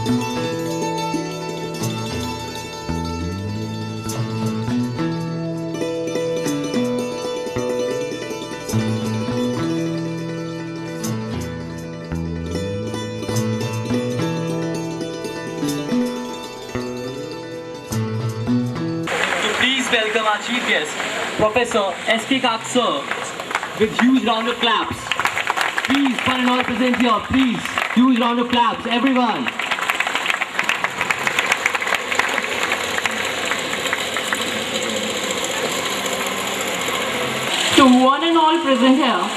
Please welcome our chief guest, Professor S.K. Kaksa, with huge round of claps. Please, one and all present here, please, huge round of claps, everyone. To one and all present here,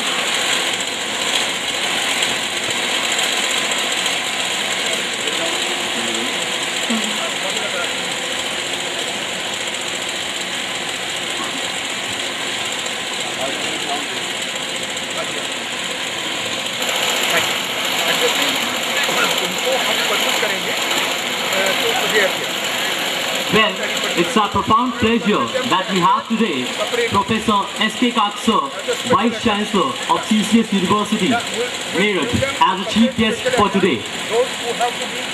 Well, it's our profound pleasure that we have today Professor S.K. Kaksa, Vice Chancellor of CCS University, Meerut, as a chief guest for today.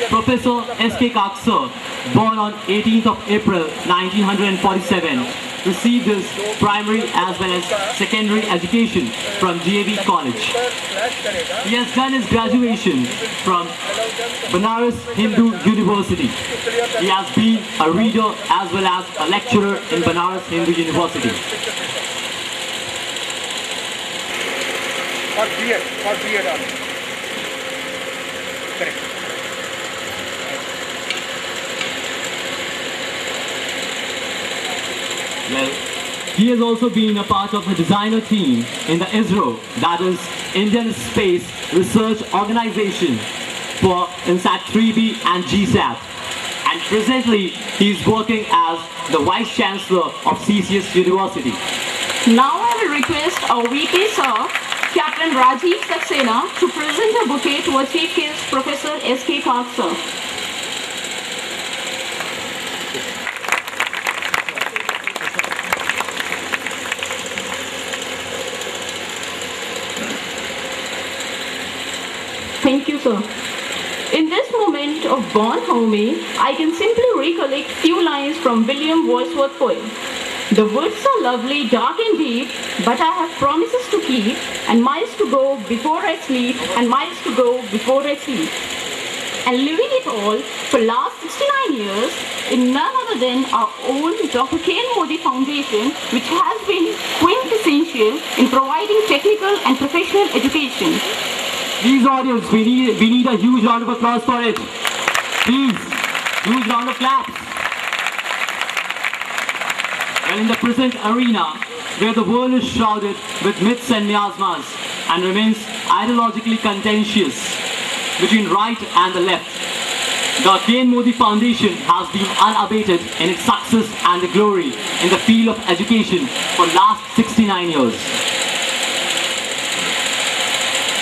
Professor S.K. Kaksa, born on 18th of April 1947, received his primary as well as secondary education from DAV College. He has done his graduation from Banaras Hindu University. He has been a reader as well as a lecturer in Banaras Hindu University. For B.Ed only. Correct. Well, he has also been a part of the designer team in the ISRO, that is Indian Space Research Organization, for INSAT 3B and GSAT. And presently, he is working as the Vice Chancellor of CCS University. now I will request our VP Sir, Captain Rajiv Saxena, to present a bouquet to our chief guest, Professor S.K. Kaksa. Thank you, sir. In this moment of Born Homey, I can simply recollect few lines from William Wordsworth's poem. The woods are lovely, dark and deep, but I have promises to keep, and miles to go before I sleep, and miles to go before I sleep. And living it all for last 69 years in none other than our own Dr. K. Modi Foundation, which has been quintessential in providing technical and professional education. Please, audience, we need a huge round of applause for it. Please, huge round of claps. Well, in the present arena, where the world is shrouded with myths and miasmas and remains ideologically contentious between right and the left, the K. Modi Foundation has been unabated in its success and the glory in the field of education for last 69 years.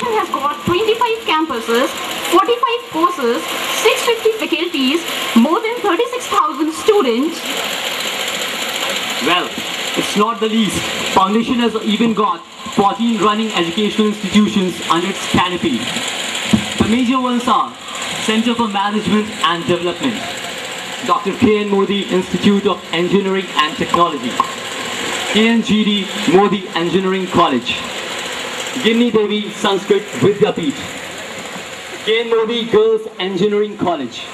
Has got 25 campuses, 45 courses, 650 faculties, more than 36,000 students. Well, it's not the least. Foundation has even got 14 running educational institutions under its canopy. The major ones are Center for Management and Development, Dr. K. N. Modi Institute of Engineering and Technology, KNGD Modi Engineering College, Gimni Devi Sanskrit Vidyapeeth, K. N. Modi Girls Engineering College,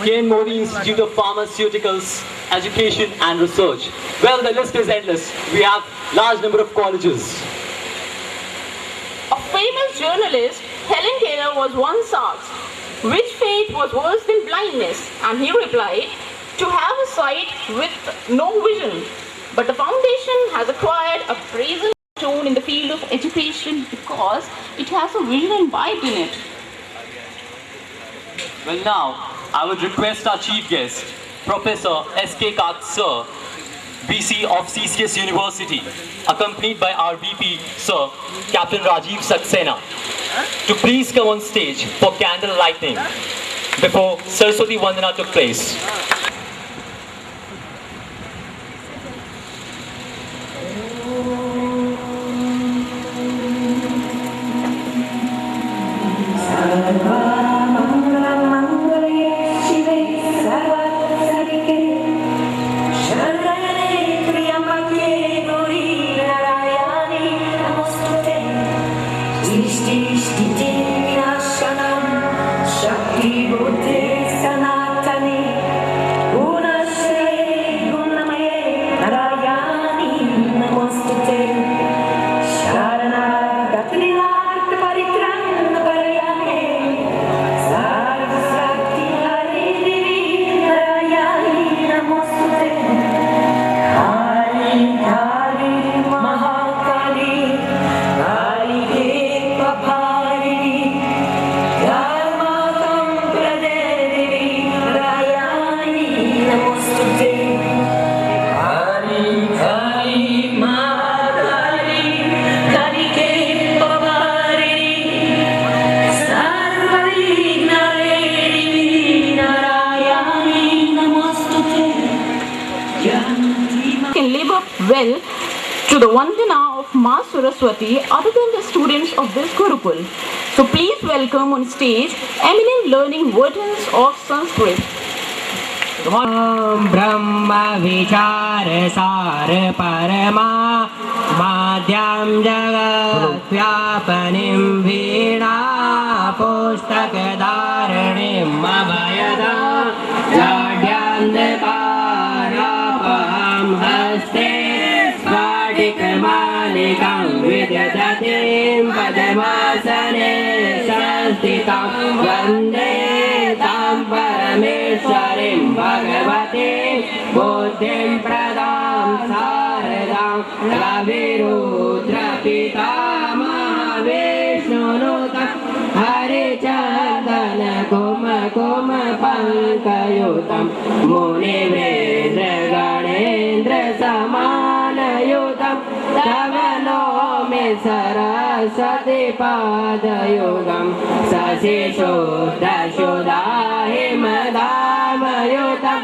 K. N. Modi Institute of Pharmaceuticals, Education and Research. Well, the list is endless. We have large number of colleges. A famous journalist, Helen Keller, was once asked, which fate was worse than blindness? And he replied, to have a sight with no vision. But the foundation has acquired a brazen stone in the field of education because it has a vision imbibed in it. Well, now, I would request our chief guest, Professor S.K. Kaksa, VC of CCS University, accompanied by our VP, Sir, Captain Rajiv Saxena, to please come on stage for candle lighting before Saraswati Vandana took place. Mangalam well to the Vandana of Ma Saraswati other than the students of this Gurukul. So please welcome on stage eminent learning wardens of Sanskrit. ब्रह्म विचार सार परमा माध्यम जगत् व्यापनिं वीणा पुस्तक धारणिं अभयदा जाड्यान्धकारापहं हस्ते स्फटिकमालिकां विदधतीं पद्मासने संस्थितां वन्दे तां परमेश्वरीं भगवती बुद्धिं प्रदां शारदां रविरुद्रपितामहविष्णुनुतं हरिचन्दन कुमकुम पङ्कयुतं मुनिवेन्द्रगणेन्द्र समानयुतं तव नौमि सरस्वती पादयुगं शशिशुद्धशुधाहिमदामयुतं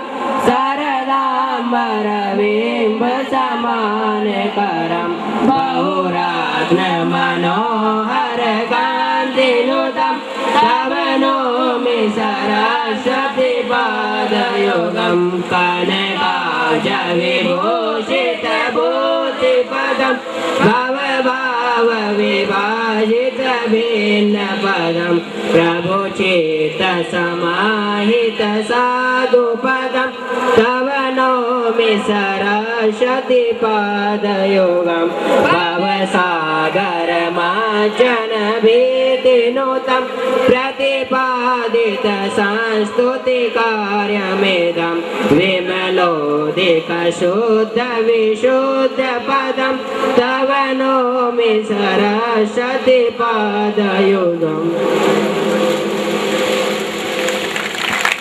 सरदाम्बरबिम्बसमानकरं बहुरत्नमनोहरकान्तिनुतं तव नौमि सरस्वती पादयुगं कनकाब्जविभूषितभूतिपदं भवभावविभाजितभिन्नपदं प्रभुचित्तसमाहितसाधुपदं तव नौमि सरस्वती पादयुगं भवसागरमार्जनभीतिनुतं प्रतिपादितसंस्तुतिकार्यमिदं विमलोदिकशुद्धविशुद्धपदं तव नौमि Saraswati पादयुगम्.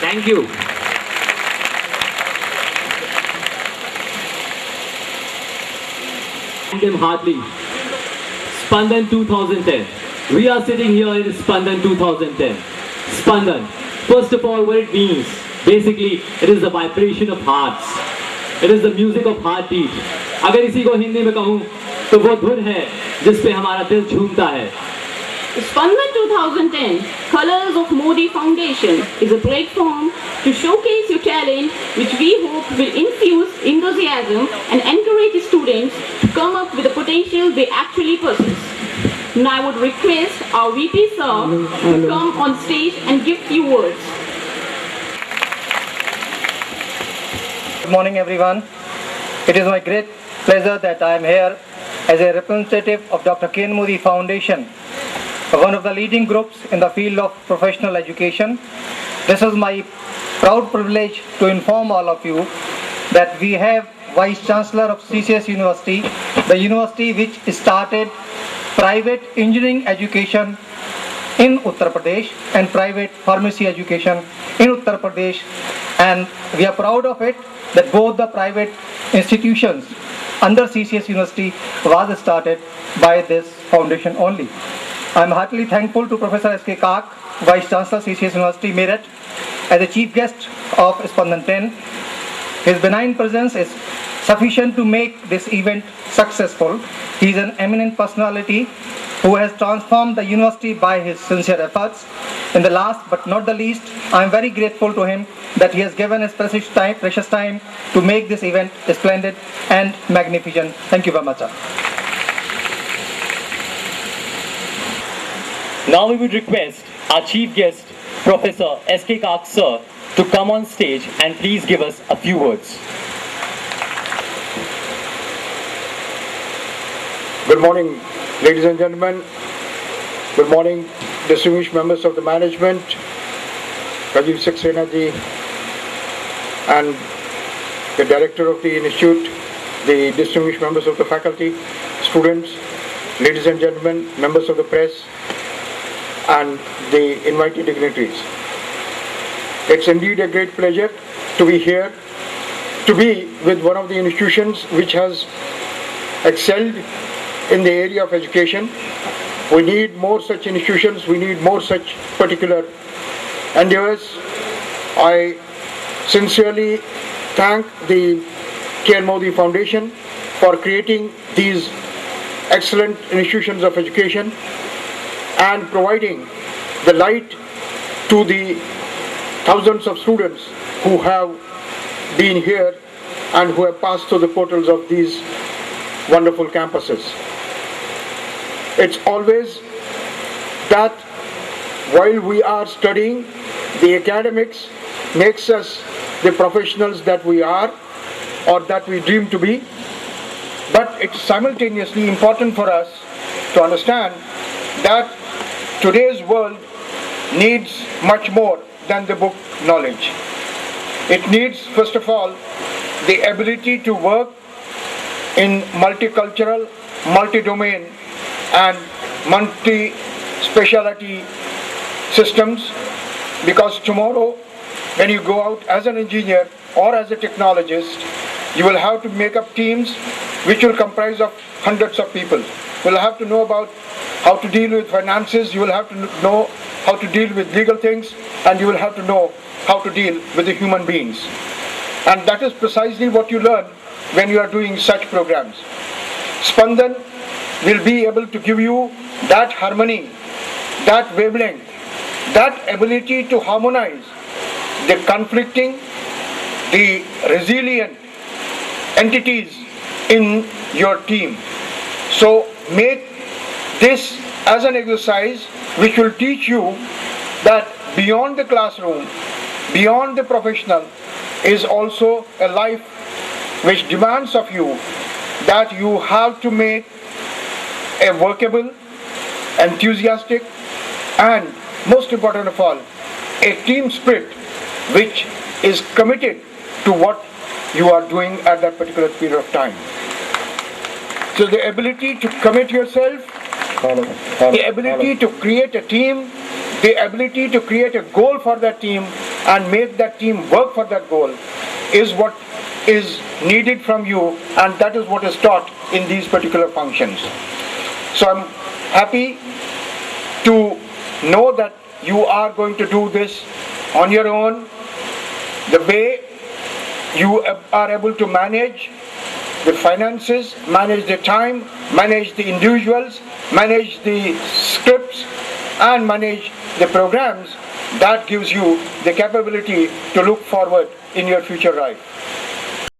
Thank you. Thank them heartily. Spandan 2010. We are sitting here in Spandan 2010. Spandan. First of all, what it means. Basically, it is the vibration of hearts. It is the music of heartbeat. अगर इसी को हिंदी में कहूँ तो वो धुन है जिस पे हमारा दिल झूमता है. Spandan 2010, Colors of Modi Foundation, is a platform to showcase your talent, which we hope will infuse enthusiasm and encourage students to come up with the potential they actually possess. Now I would request our VP sir to come on stage and give few words. Good morning, everyone. It is my great pleasure that I am here as a representative of Dr. K.N. Modi Foundation, one of the leading groups in the field of professional education. This is my proud privilege to inform all of you that we have Vice Chancellor of CCS University, the university which started private engineering education in Uttar Pradesh and private pharmacy education in Uttar Pradesh, and we are proud of it that both the private institutions under CCS University was started by this foundation only. I am heartily thankful to Professor S.K. Kak, Vice Chancellor CCS University Meerut, as the chief guest of Spandan-10. His benign presence is sufficient to make this event successful. He is an eminent personality who has transformed the university by his sincere efforts. In the last but not the least, I am very grateful to him that he has given his precious time to make this event splendid and magnificent. Thank you very much, sir. Now we would request our chief guest, Professor S.K. Kak sir, to come on stage and please give us a few words. Good morning, ladies and gentlemen. Good morning, distinguished members of the management, Rajiv Saxena ji, and the director of the institute, the distinguished members of the faculty, students, ladies and gentlemen, members of the press, and the invited dignitaries. It's indeed a great pleasure to be here, to be with one of the institutions which has excelled in the area of education. We need more such institutions, we need more such particular endeavors. I sincerely thank the K.N. Modi Foundation for creating these excellent institutions of education and providing the light to the thousands of students who have been here and who have passed through the portals of these wonderful campuses. It's always that while we are studying, the academics makes us the professionals that we are or that we dream to be, but it's simultaneously important for us to understand that today's world needs much more than the book knowledge. It needs, first of all, the ability to work in multicultural, multi-domain and multi-speciality systems, because tomorrow when you go out as an engineer or as a technologist, you will have to make up teams which will comprise of hundreds of people. You will have to know about how to deal with finances, you will have to know how to deal with legal things, and you will have to know how to deal with the human beings. And that is precisely what you learn when you are doing such programs. Spandan will be able to give you that harmony, that wavelength, that ability to harmonize the conflicting, the resilient entities in your team. So make this as an exercise which will teach you that beyond the classroom, beyond the professional, is also a life which demands of you that you have to make a workable, enthusiastic, and most important of all, a team spirit which is committed to what you are doing at that particular period of time. So the ability to commit yourself, the ability to create a team, the ability to create a goal for that team and make that team work for that goal is what is needed from you, and that is what is taught in these particular functions. So I'm happy to know that you are going to do this on your own, the way you are able to manage the finances, manage the time, manage the individuals, manage the scripts, and manage the programs. That gives you the capability to look forward in your future life.